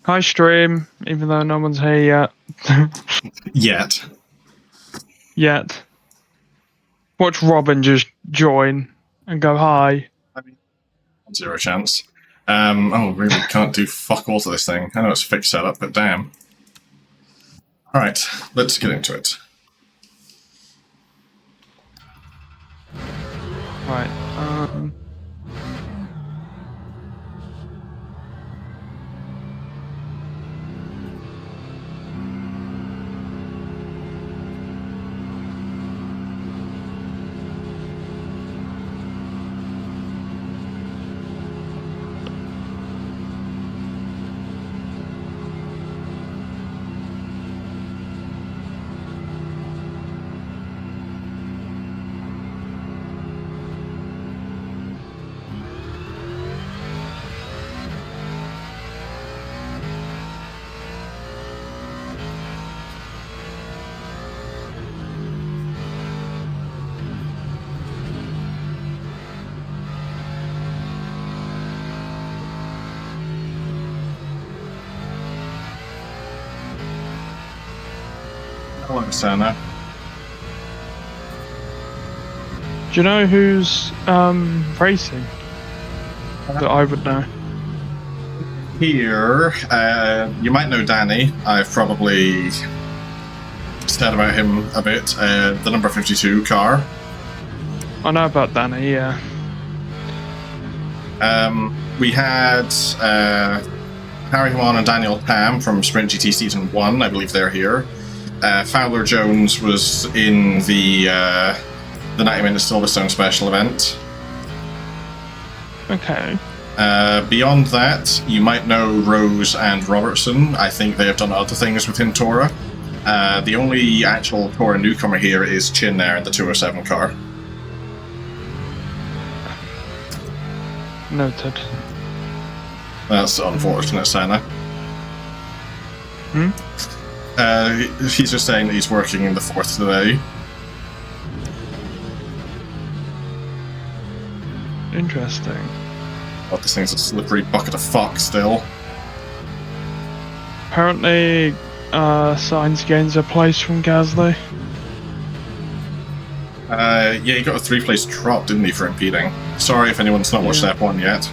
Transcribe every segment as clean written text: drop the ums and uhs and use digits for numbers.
Hi, stream, even though no one's here yet. Yet. Watch Robin just join and go hi. I mean, 0 chance. Oh, really can't do fuck all to this thing. I know it's fixed setup, but damn. Alright, let's get into it. Right, Hello, Sana. do you know who's racing? That I would know. Here, you might know Danny. I've probably said about him a bit. The number 52 car. I know about Danny, yeah. We had Harry Hawan and Daniel Tam from Sprint GT Season 1. I believe they're here. Fowler Jones was in the 90-minute Silverstone special event. Okay. Beyond that, you might know Rose and Robertson. I think they have done other things within TORA. The only actual TORA newcomer here is Chin there in the 207 car. Noted. That's unfortunate, Sana. He's just saying that he's working in the 4th today. Interesting. Oh, this thing's a slippery bucket of fuck still. Apparently, Sainz gains a place from Gasly. Yeah, he got a 3-place drop, didn't he, for impeding? Sorry if anyone's not watched F1 yet.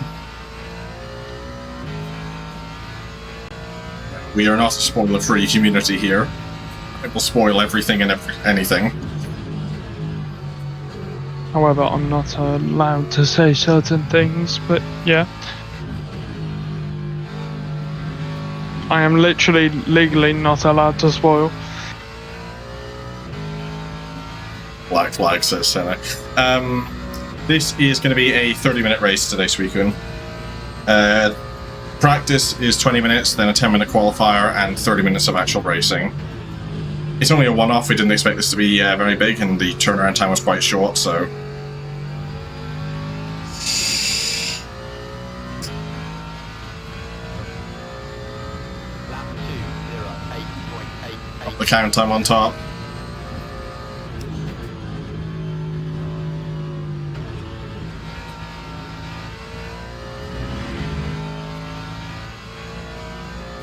We are not a spoiler-free community here. It will spoil everything and anything. However, I'm not allowed to say certain things, but yeah. I am literally, legally not allowed to spoil. Black flag, says Senna. This is going to be a 30-minute race today, Suicune. Practice is 20 minutes, then a 10-minute qualifier, and 30 minutes of actual racing. It's only a one-off. We didn't expect this to be very big, and the turnaround time was quite short, so... Up the count time on top.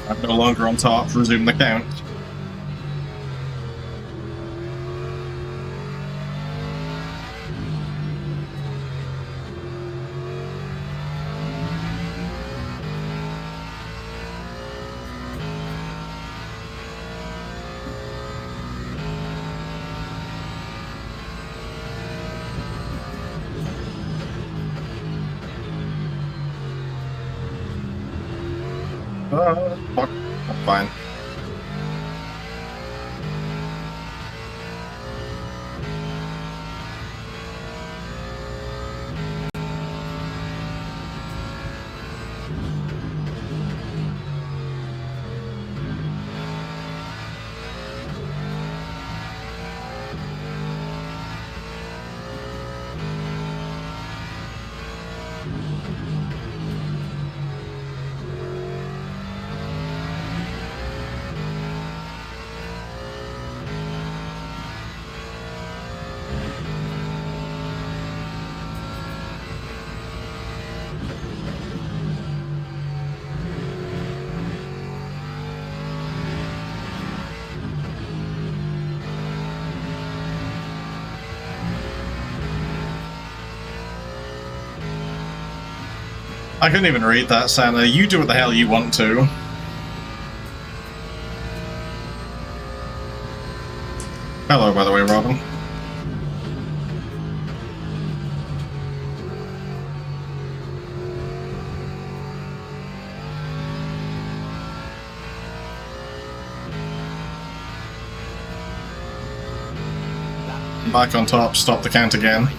I'm no longer on top. Resume the count. Fuck. I'm fine. I couldn't even read that, Santa. You do what the hell you want to. Hello, by the way, Robin. Back on top, stop the count again.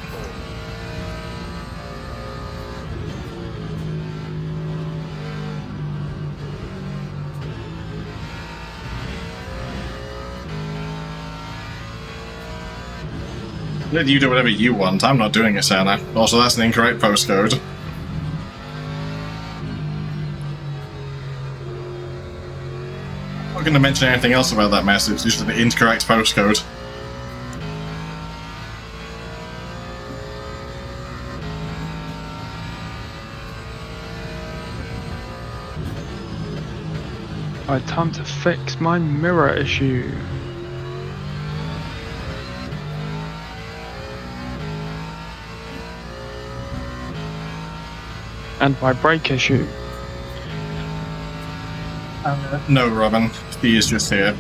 Let you do whatever you want, I'm not doing it, Santa. Also, that's an incorrect postcode. I'm not going to mention anything else about that message, it's just an incorrect postcode. Right, time to fix my mirror issue. And my brake issue. No, Robin. He is just here.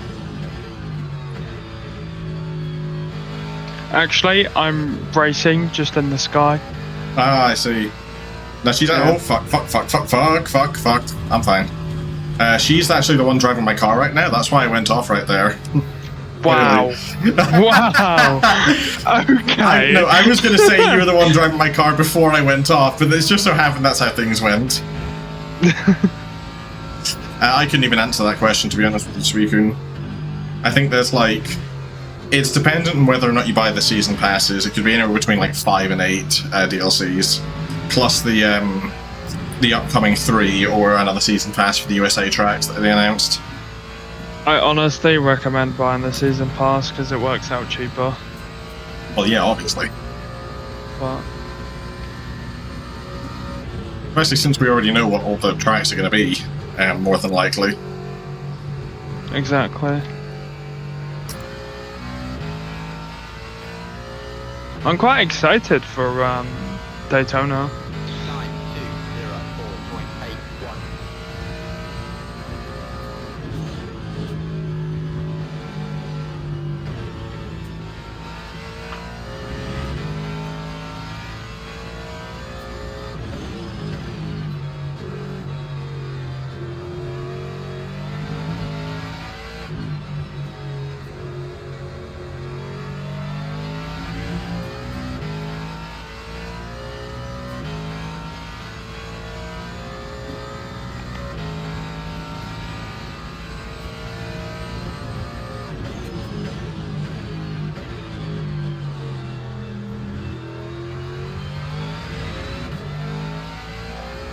Actually, I'm racing just in the sky. Ah, I see. No, she's like, oh, fuck. I'm fine. She's actually the one driving my car right now. That's why I went off right there. Wow. Wow. Okay. I was going to say you were the one driving my car before I went off, but it's just so happened that's how things went. I couldn't even answer that question, to be honest with you, Suicune. I think there's like... It's dependent on whether or not you buy the season passes. It could be anywhere between like 5 and 8 DLCs. Plus the upcoming 3 or another season pass for the USA tracks that they announced. I honestly recommend buying the season pass because it works out cheaper. Well, yeah, obviously. But especially since we already know what all the tracks are going to be, more than likely. exactly. I'm quite excited for Daytona. 9204.81.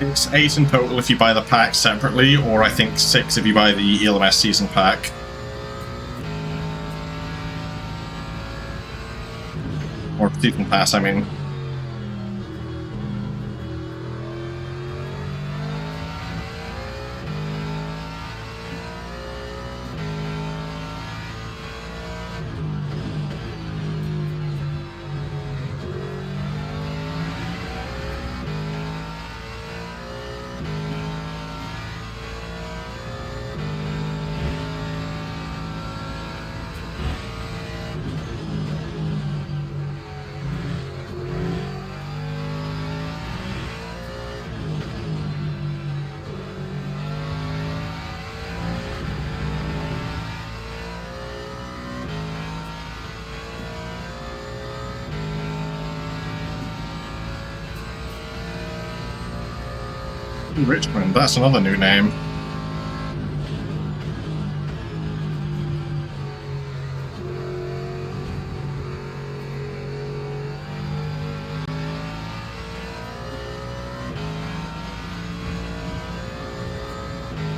It's 8 in total if you buy the pack separately, or I think 6 if you buy the ELMS season pack. Or season pass, I mean. Richmond, that's another new name.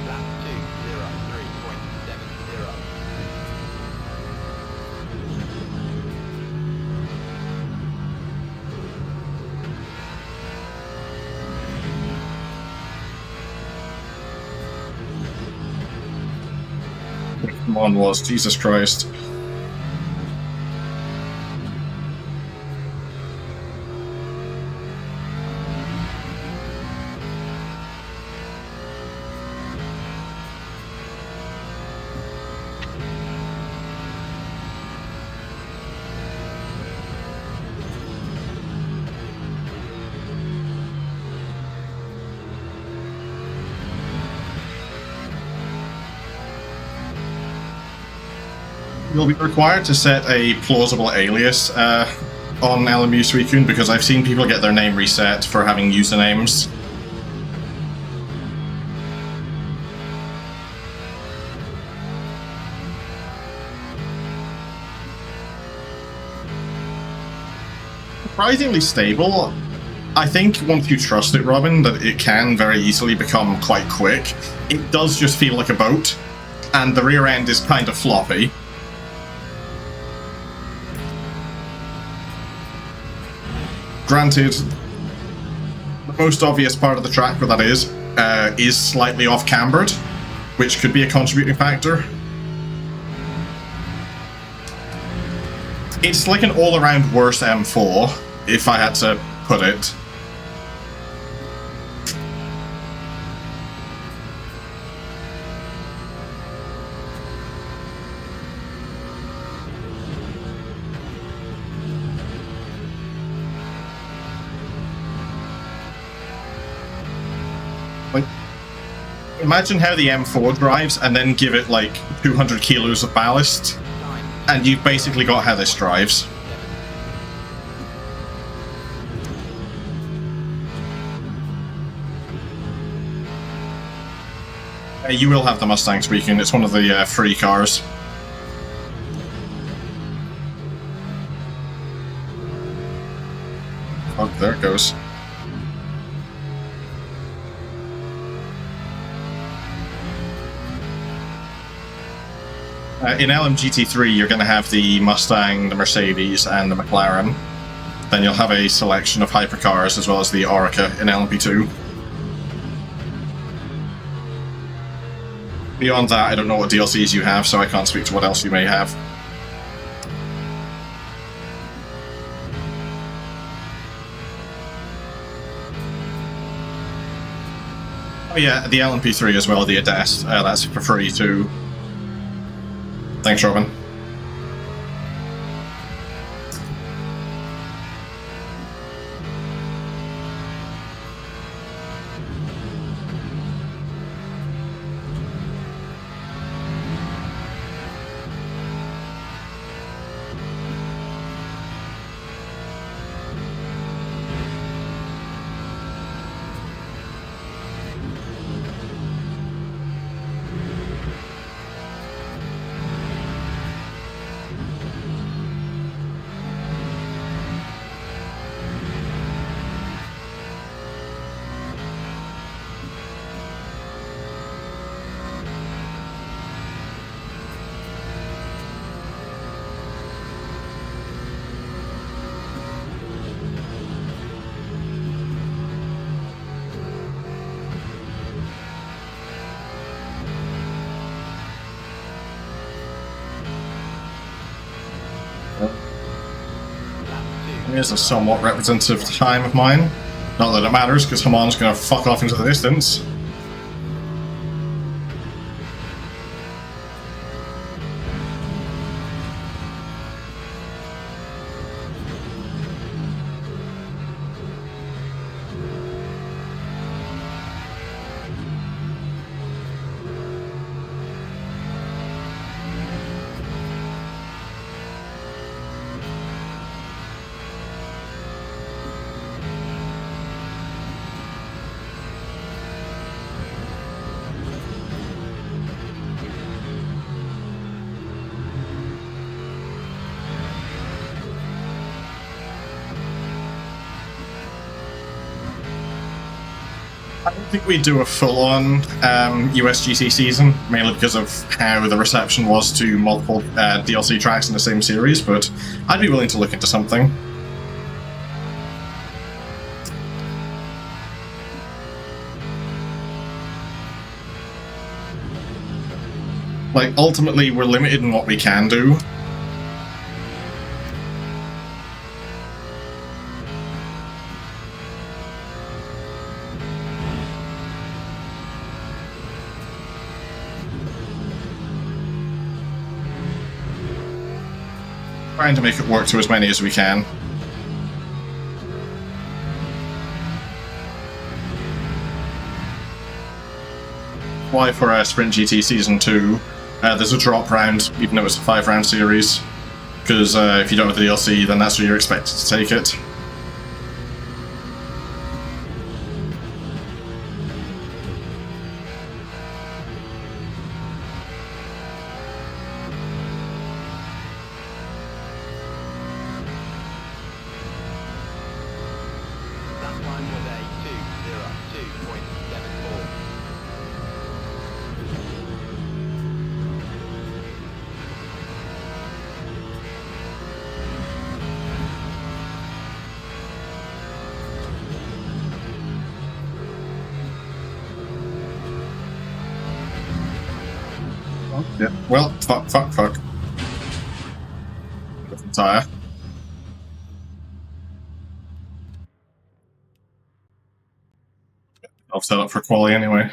Lap 203.70. Come on, was Jesus Christ. You'll be required to set a plausible alias on LMU Suicune, because I've seen people get their name reset for having usernames. Surprisingly stable. I think once you trust it, Robin, that it can very easily become quite quick. It does just feel like a boat, and the rear end is kind of floppy. Granted, the most obvious part of the track where that is slightly off-cambered, which could be a contributing factor. It's like an all-around worse M4, if I had to put it. Like, imagine how the M4 drives and then give it like 200 kilos of ballast, and you've basically got how this drives. You will have the Mustang Suicune, it's one of the free cars. Oh, there it goes. In LMGT3, you're going to have the Mustang, the Mercedes, and the McLaren. Then you'll have a selection of hypercars as well as the Orica in LMP2. Beyond that, I don't know what DLCs you have, so I can't speak to what else you may have. Oh yeah, the LMP3 as well, the Adest, that's for free too. Thanks, Robin. Here's a somewhat representative time of mine. Not that it matters, because Hamon's going to fuck off into the distance. I don't think we'd do a full-on USGC season, mainly because of how the reception was to multiple DLC tracks in the same series, but I'd be willing to look into something. Like, ultimately, we're limited in what we can do. Trying to make it work to as many as we can. Why for Sprint GT Season 2, There's a drop round, even though it's a 5-round series, because if you don't have the DLC, then that's where you're expected to take it. That one was a 202.74. Yeah. Well, fuck. Different tire. I'll set up for quali anyway.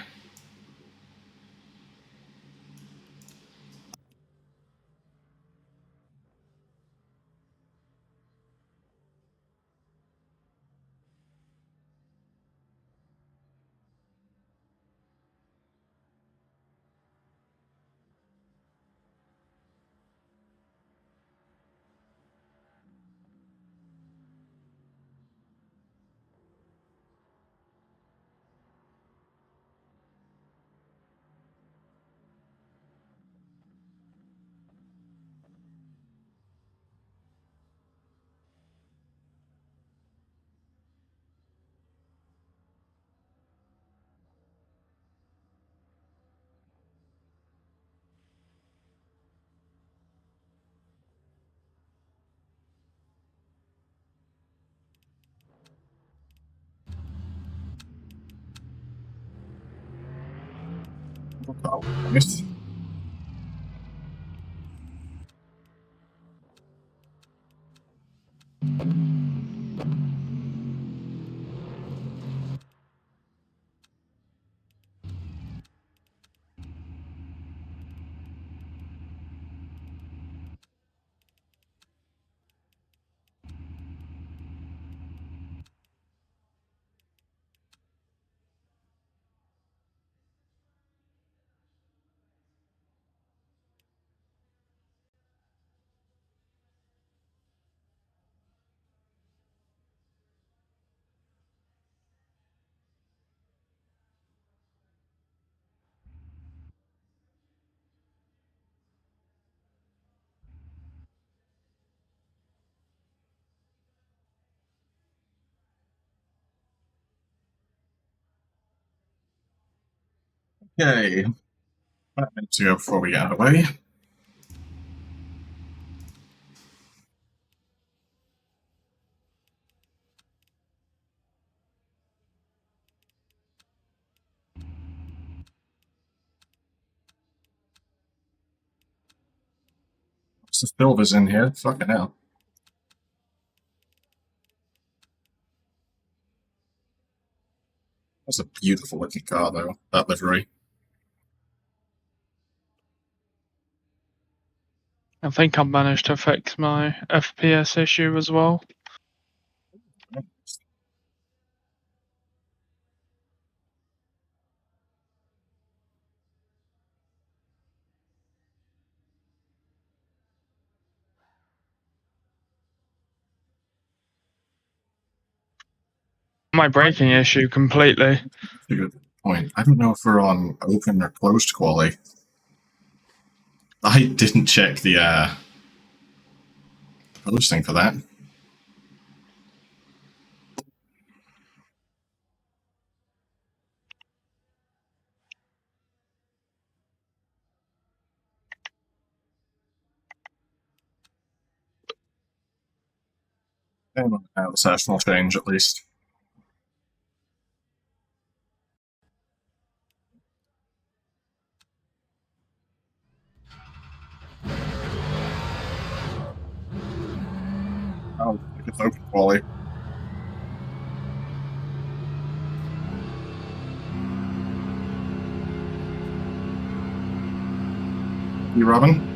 Oh, nice. Okay. 5 minutes to go before we get out of the way. The silver's in here. Fucking hell. That's a beautiful looking car, though. That livery. I think I've managed to fix my FPS issue as well. My braking issue completely. That's a good point. I don't know if we're on open or closed quali. I didn't check the posting for that. The session will change at least. Oh, it's open quali. You, Robin?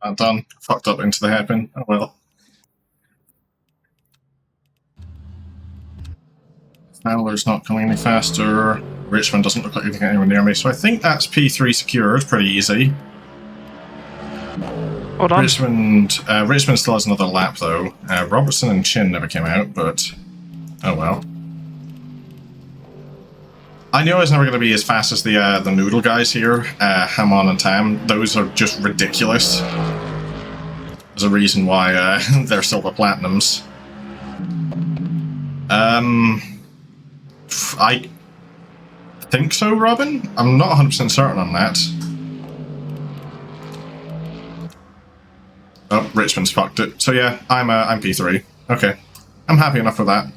Not done. Fucked up into the hairpin. Oh well. Fowler's not coming any faster. Richmond doesn't look like anything anywhere near me, so I think that's P3 secured. Pretty easy. Hold on. Richmond still has another lap though. Robertson and Chin never came out, but oh well. I knew I was never going to be as fast as the noodle guys here, Hamon and Tam. Those are just ridiculous. There's a reason why they're silver platinums. I think so, Robin? I'm not 100% certain on that. Oh, Richmond's fucked it. So yeah, I'm P3. Okay. I'm happy enough with that.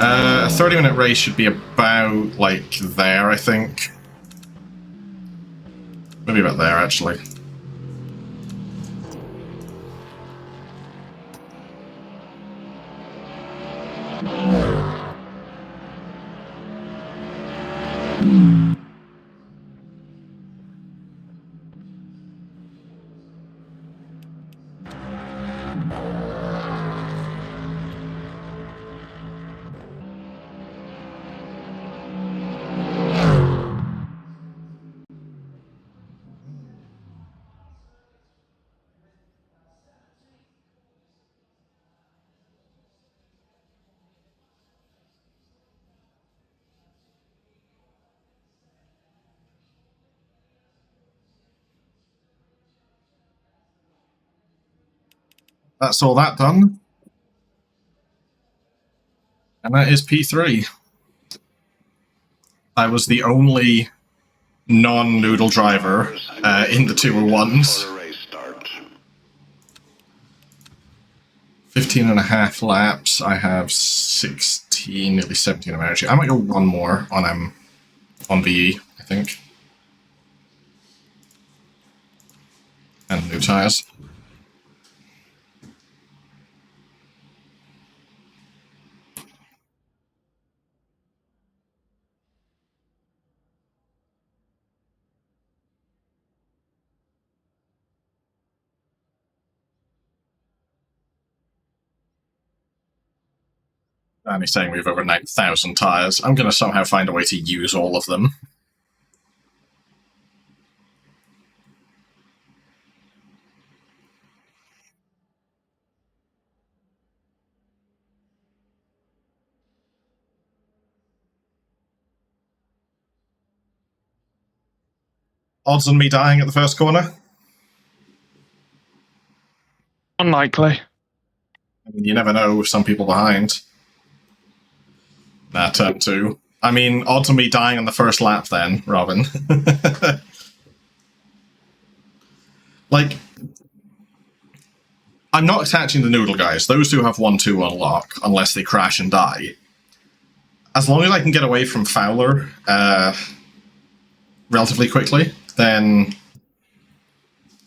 A 30-minute race should be about, like, there, I think. Maybe about there, actually. That's all that done. And that is P3. I was the only non-noodle driver in the 201s. 15 and a half laps. I have 16, nearly 17 of energy. I might go one more on VE, I think. And new tyres. And he's saying we have over 9,000 tyres. I'm going to somehow find a way to use all of them. Odds on me dying at the first corner? Unlikely. I mean, you never know with some people behind. Nah, turn 2. I mean, odds on me dying on the first lap then, Robin. Like, I'm not attaching the noodle guys. Those two have 1-2 unlock, unless they crash and die. As long as I can get away from Fowler relatively quickly, then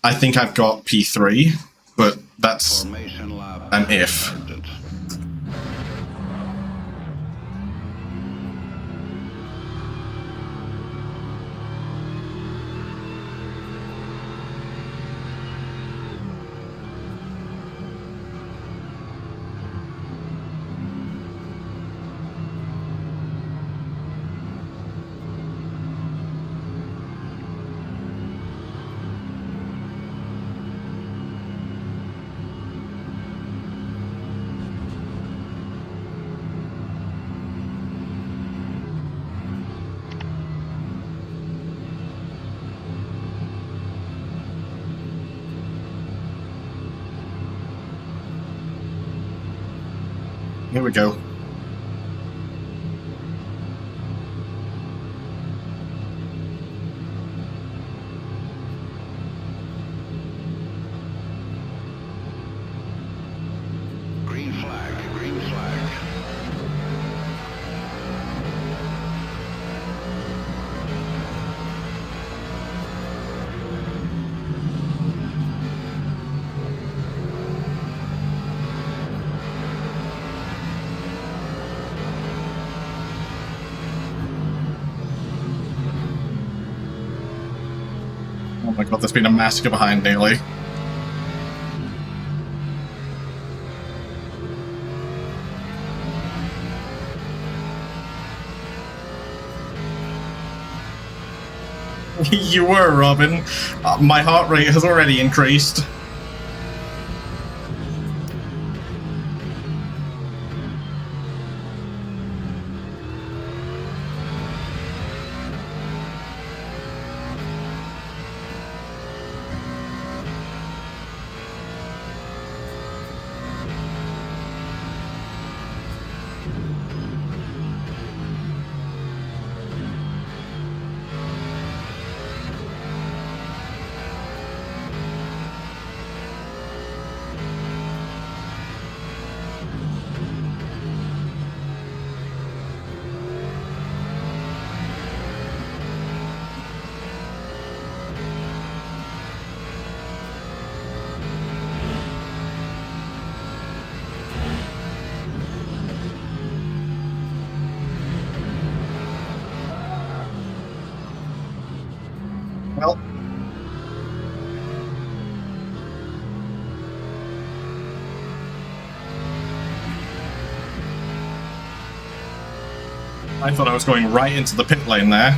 I think I've got P3, but that's an if. Here we go. Green flag, green flag. Oh my god, there's been a massacre behind nearly. You were, Robin. My heart rate has already increased. Well, I thought I was going right into the pit lane there.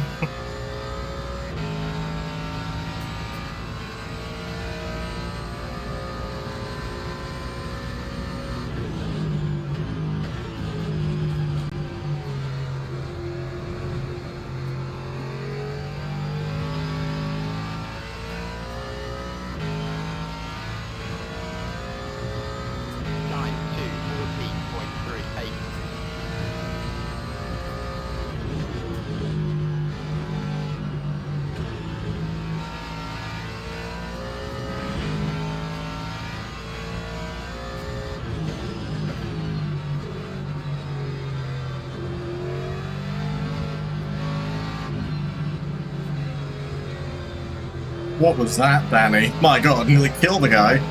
What was that, Danny? My god, nearly killed the guy.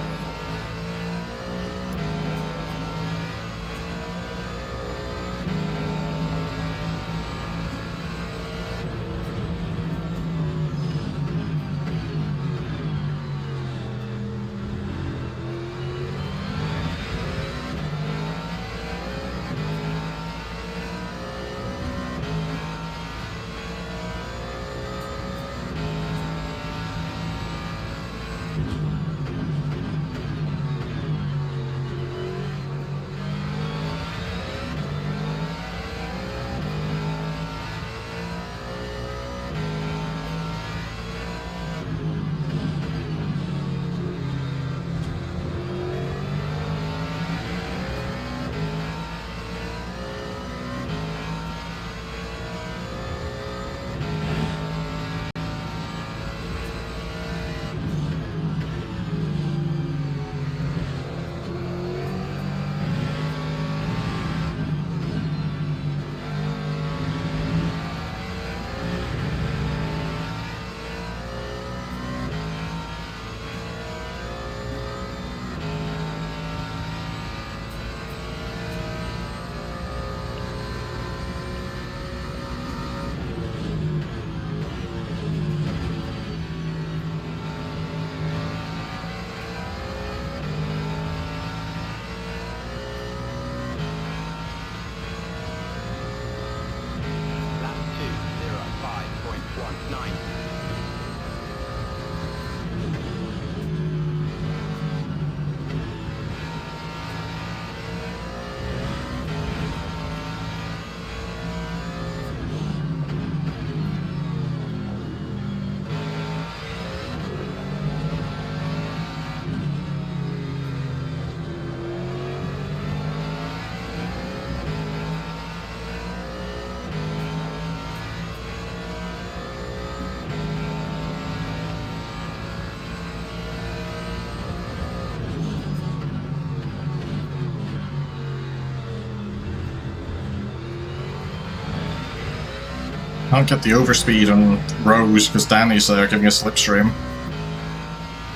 Can't get the overspeed on Rose because Danny's there giving a slipstream.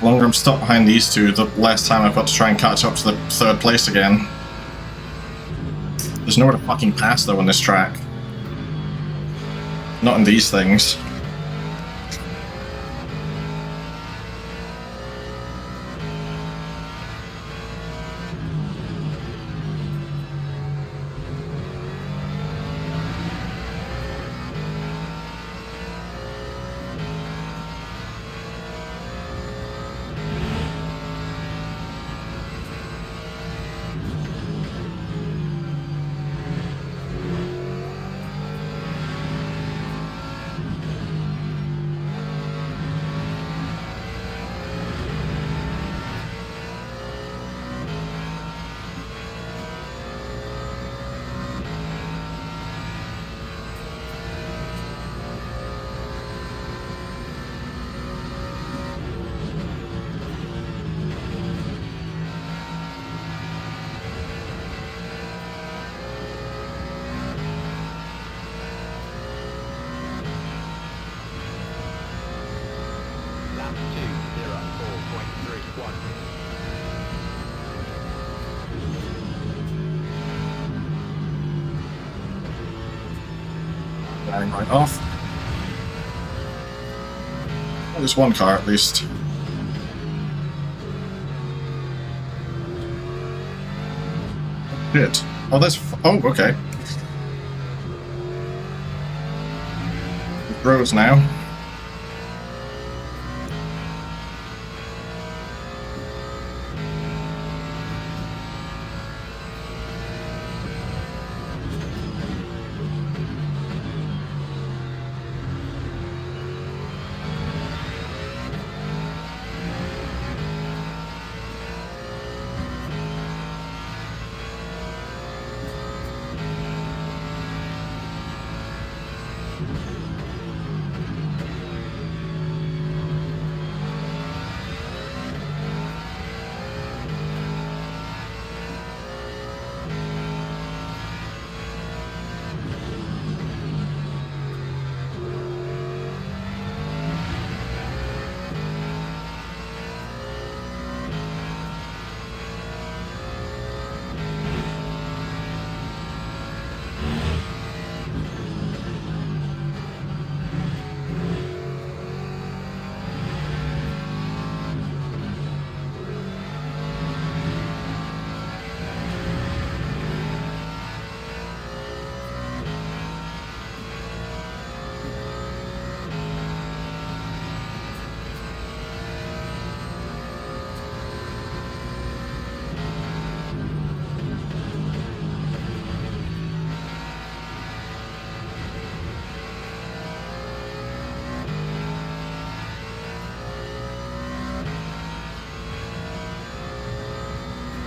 The longer I'm stuck behind these two, the less time I've got to try and catch up to the third place again. There's nowhere to fucking pass though on this track. Not in these things. firing right off. Well, there's one car at least. Shit. Oh, there's... Oh, okay. Roads now.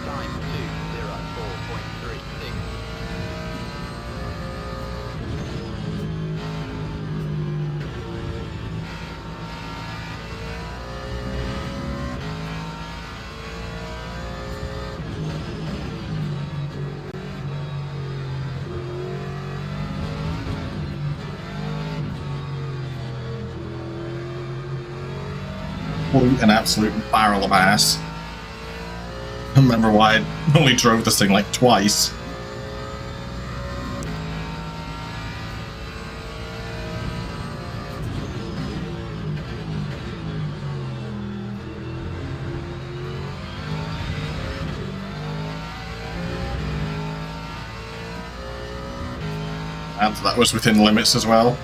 Time 204.36. An absolute barrel of ass. I don't remember why I only drove this thing like twice. And that was within limits as well.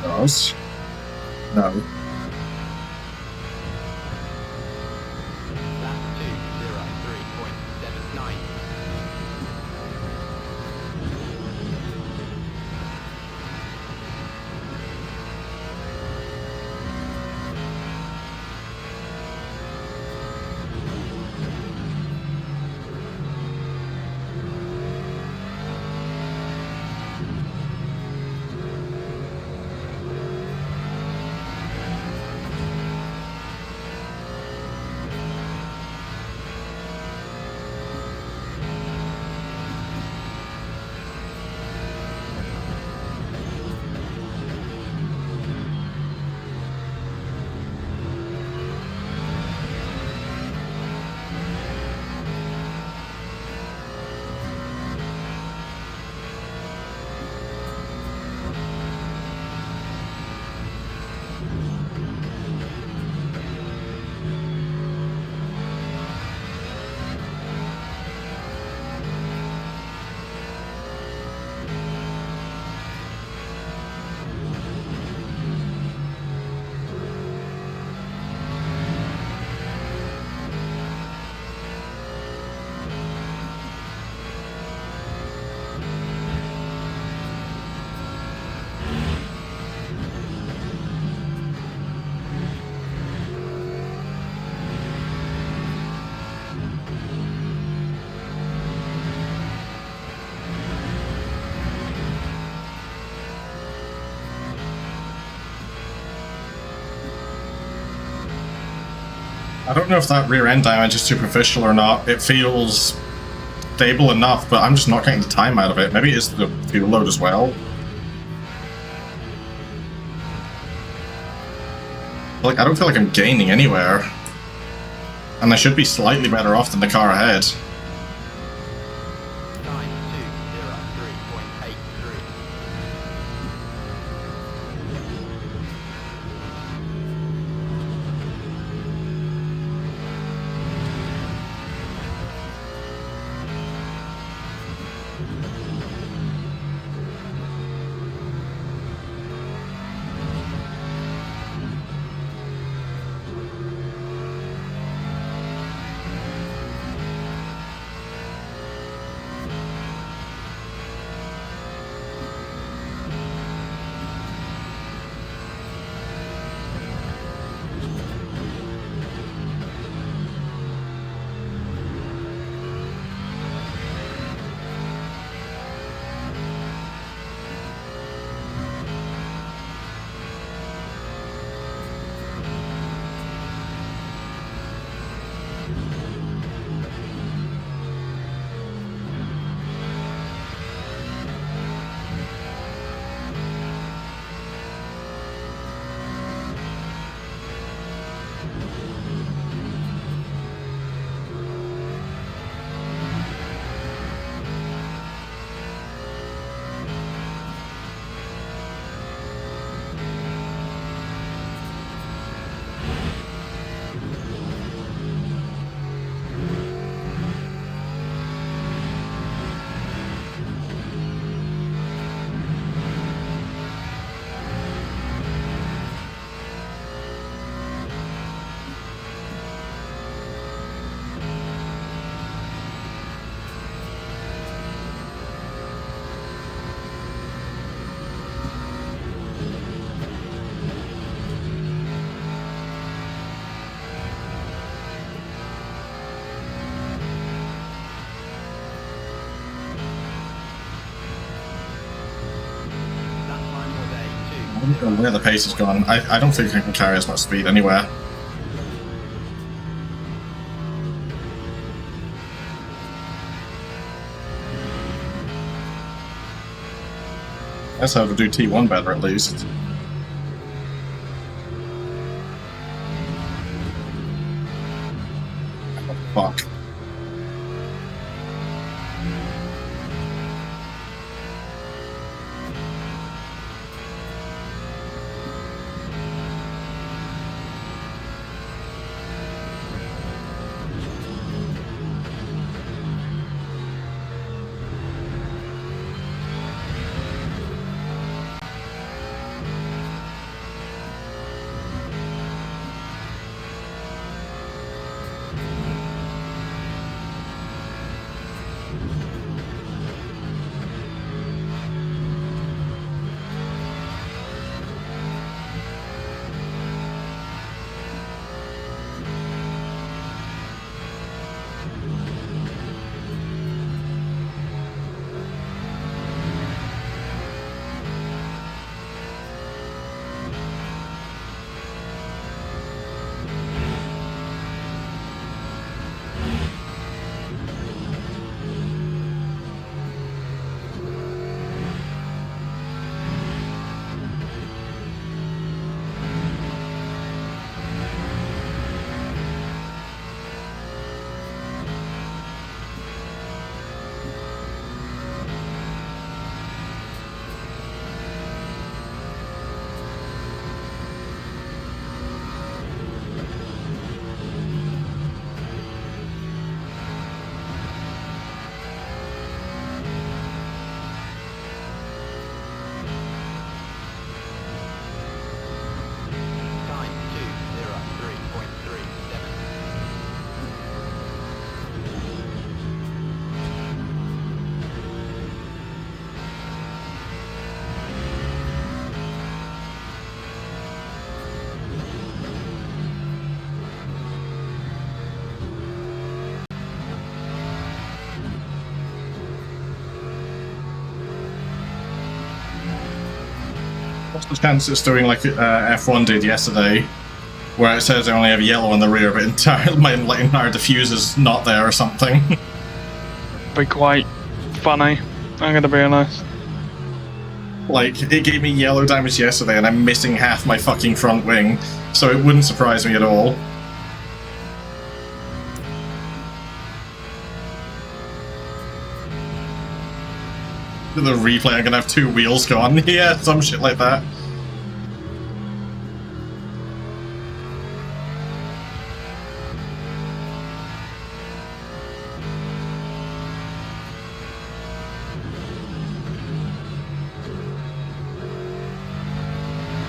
Does. No. Lap 203.79. I don't know if that rear end damage is superficial or not. It feels stable enough, but I'm just not getting the time out of it. Maybe it is the fuel load as well. Like, I don't feel like I'm gaining anywhere. And I should be slightly better off than the car ahead. Time 203.83. I don't know where the pace has gone. I don't think I can carry as much speed anywhere. Guess I have to do T1 better at least. Fuck. Time 203.37. What's the chance it's doing like F1 did yesterday, where it says I only have yellow in the rear, but my entire diffuser's not there or something. Be quite funny, I'm gonna be honest. Like, it gave me yellow damage yesterday and I'm missing half my fucking front wing, so it wouldn't surprise me at all. The replay, I'm gonna have 2 wheels gone. Yeah, some shit like that.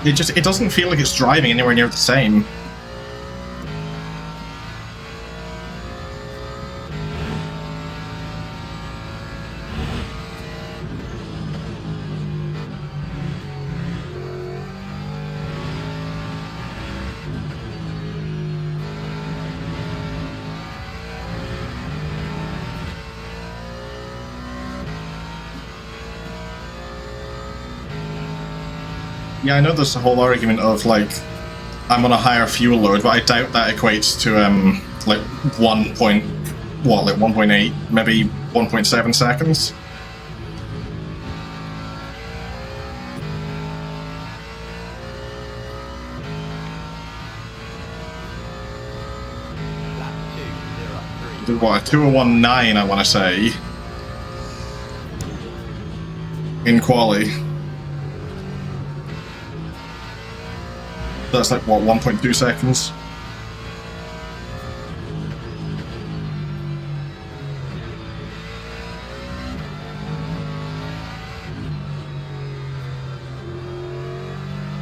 It doesn't feel like it's driving anywhere near the same. Yeah, I know there's a whole argument of, like, I'm on a higher fuel load, but I doubt that equates to, like, 1.8, maybe 1.7 seconds? What, a 2:01.9, I want to say, in quali. That's like, what, 1.2 seconds?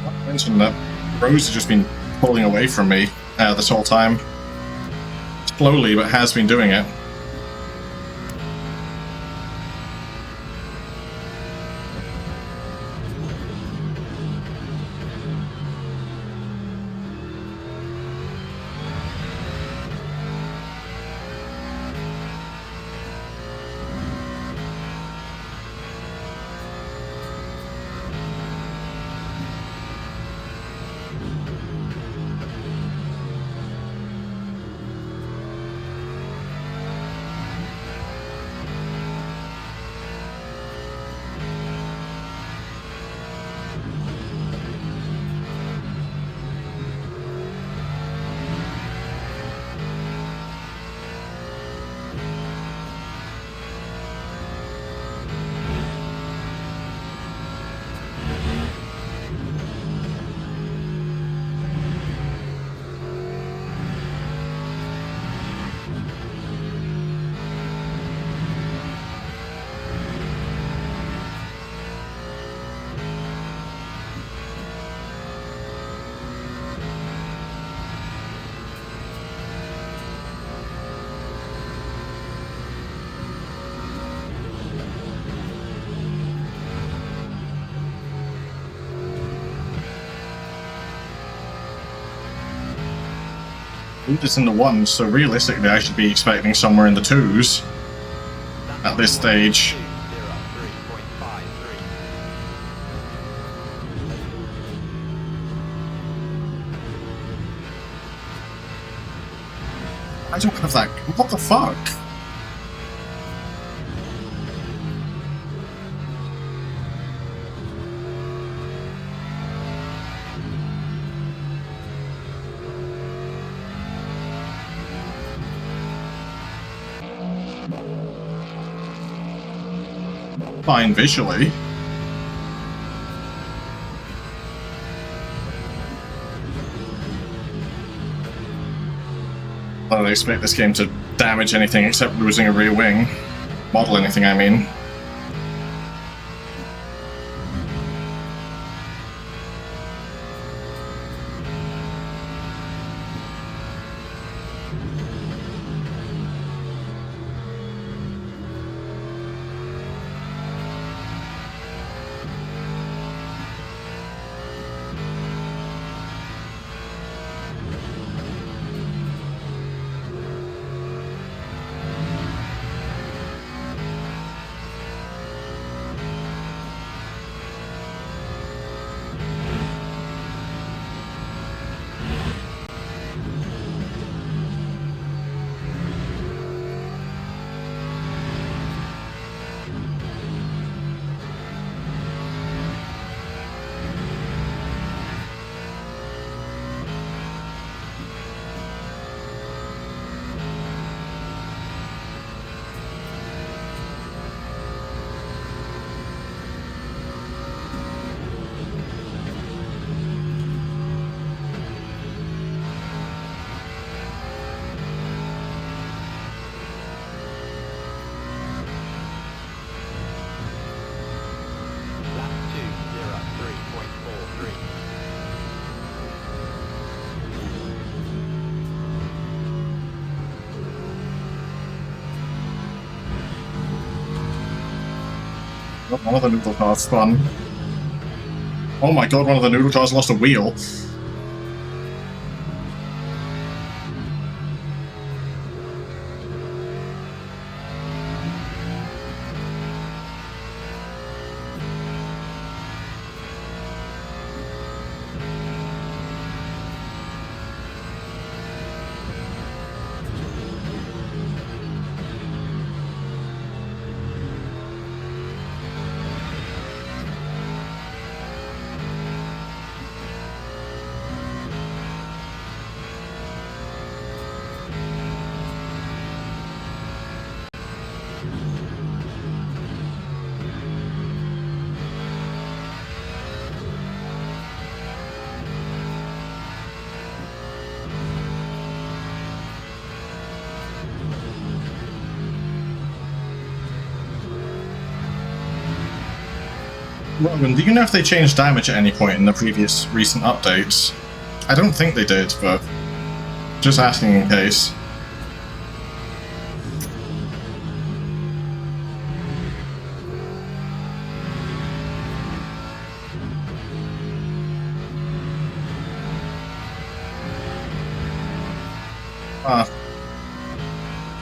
I mentioned that Rose has just been pulling away from me this whole time. Slowly, but has been doing it. It's in the 1s, so realistically I should be expecting somewhere in the 2s at this stage. I don't have that. What the fuck? Fine visually. I don't expect this game to damage anything except losing a rear wing. Model anything, I mean. One of the noodle cars spun. Oh my god, one of the noodle cars lost a wheel. Roman, do you know if they changed damage at any point in the previous recent updates? I don't think they did, but just asking in case.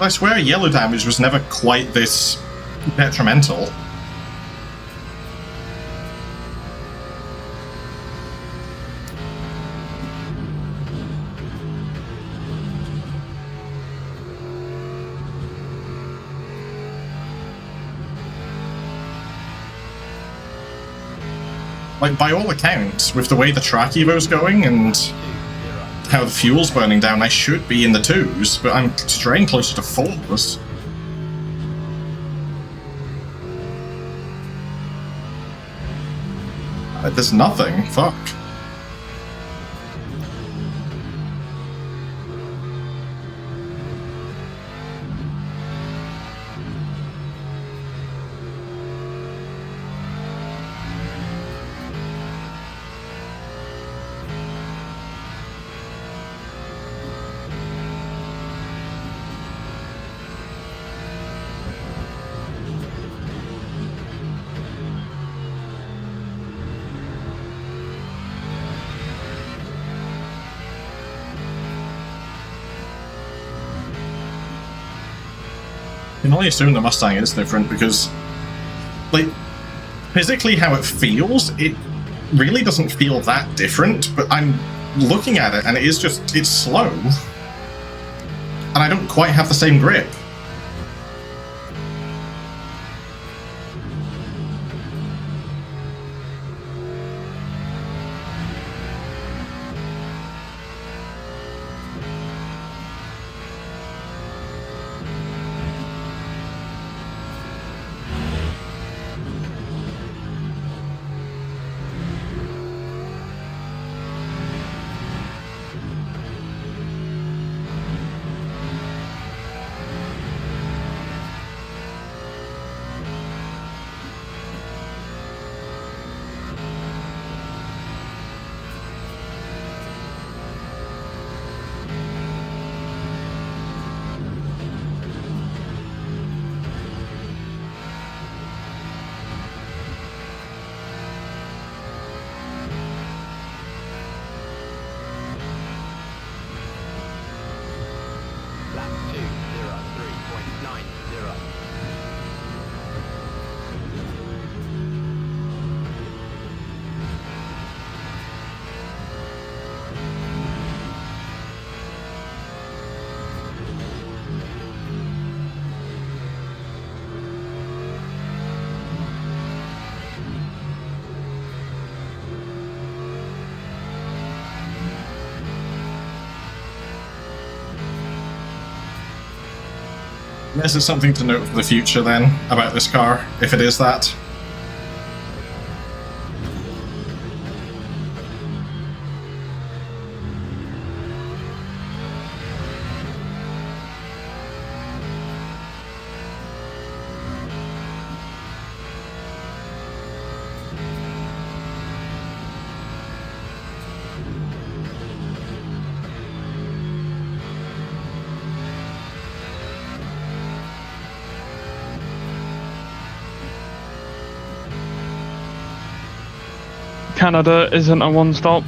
I swear yellow damage was never quite this detrimental. Like, by all accounts, with the way the track evo's going and how the fuel's burning down, I should be in the 2s, but I'm straying closer to 4s. There's nothing. Fuck. I can only assume the Mustang is different because, like, physically how it feels, it really doesn't feel that different, but I'm looking at it and it is just, it's slow. And I don't quite have the same grip. This is something to note for the future then, about this car, if it is that. Canada isn't a one-stop.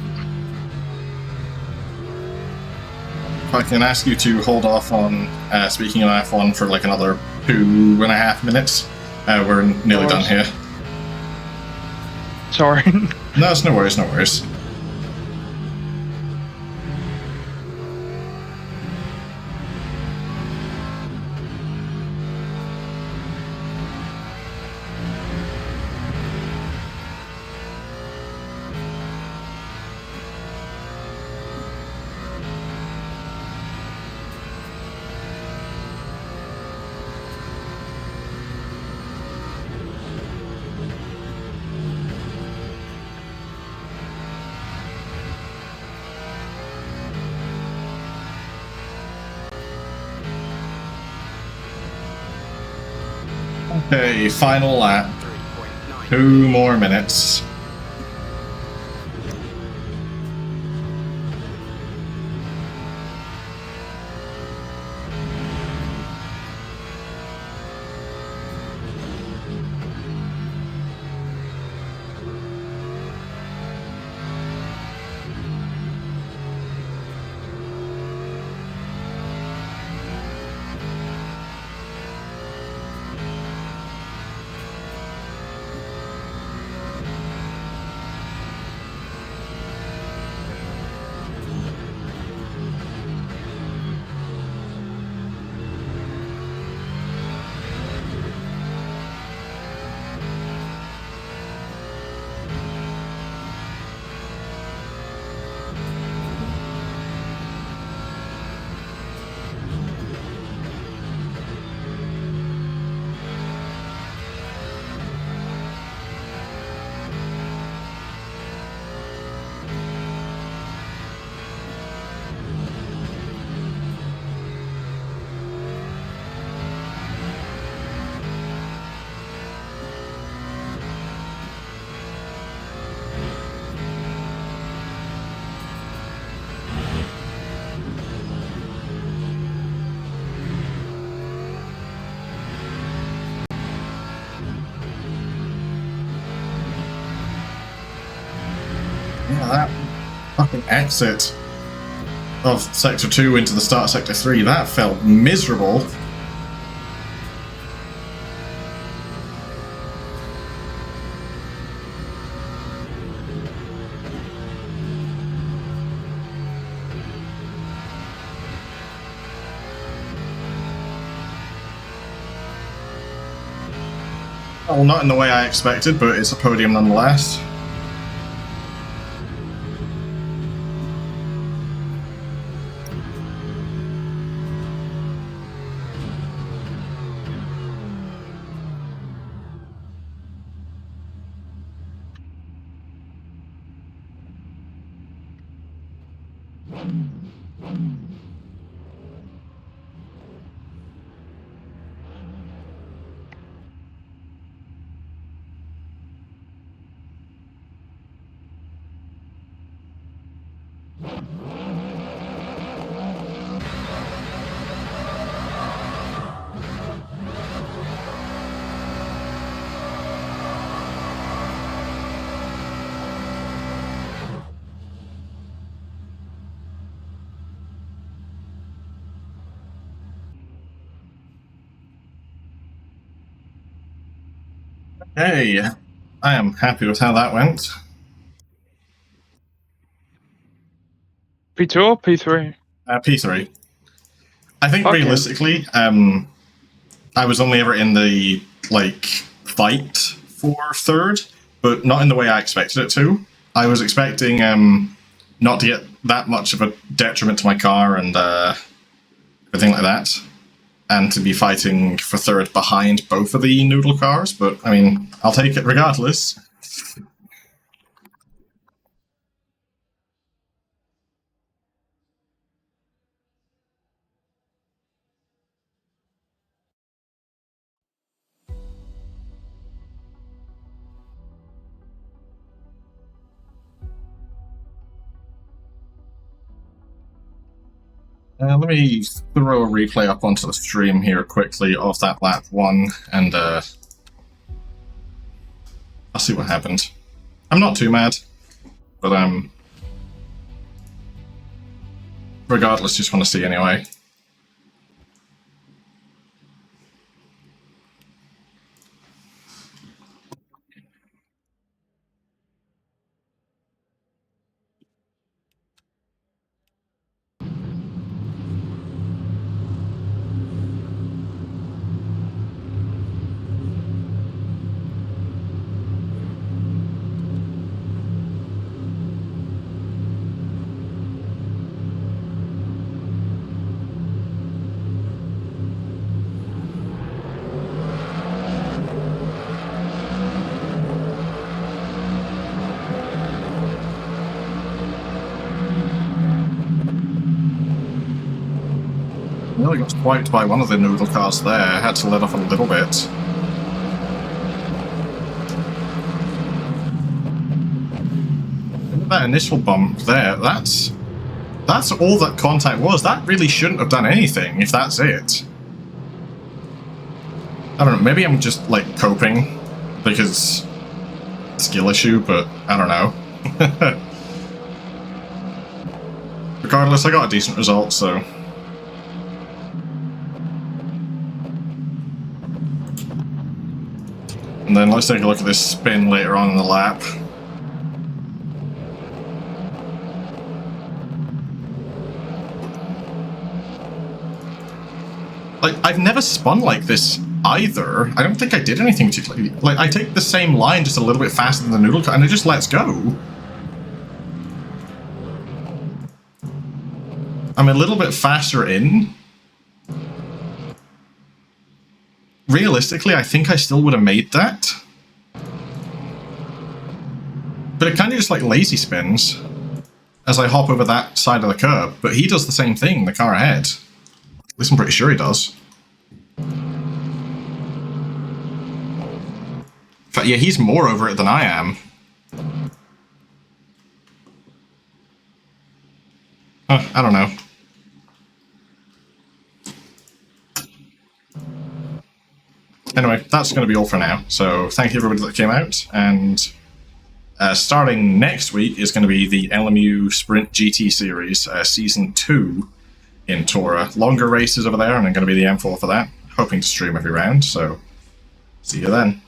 If I can ask you to hold off on speaking on F1 for like another 2.5 minutes, we're nearly done here. Sorry. No, it's no worries, no worries. Okay, final lap. 2 more minutes. Yeah, that fucking exit of Sector 2 into the start of Sector 3, that felt miserable. Well, not in the way I expected, but it's a podium nonetheless. Hey, I am happy with how that went. P2 or P3? P3. I think Okay. realistically, I was only ever in the fight for third, but not in the way I expected it to. I was expecting not to get that much of a detriment to my car and everything like that, and to be fighting for third behind both of the noodle cars. But I mean, I'll take it regardless. Let me throw a replay up onto the stream here quickly of that lap 1, and I'll see what happened. I'm not too mad. But regardless, just want to see anyway. Nearly got swiped by one of the noodle cars there. Had to let off a little bit. That initial bump there, that's all that contact was. That really shouldn't have done anything, if that's it. I don't know, maybe I'm just, like, coping, because skill issue, but I don't know. Regardless, I got a decent result, so... And then let's take a look at this spin later on in the lap. Like, I've never spun like this either. I don't think I did anything particularly. Like, I take the same line just a little bit faster than the noodle car, and it just lets go. I'm a little bit faster in. Realistically, I think I still would have made that. But it kind of just like lazy spins as I hop over that side of the curb. But he does the same thing, the car ahead. At least I'm pretty sure he does. In fact, yeah, he's more over it than I am. I don't know. Anyway, that's going to be all for now. So thank you everybody that came out, and starting next week is going to be the LMU Sprint GT Series, Season 2 in TORA. Longer races over there, and I'm going to be the M4 for that. Hoping to stream every round, so see you then.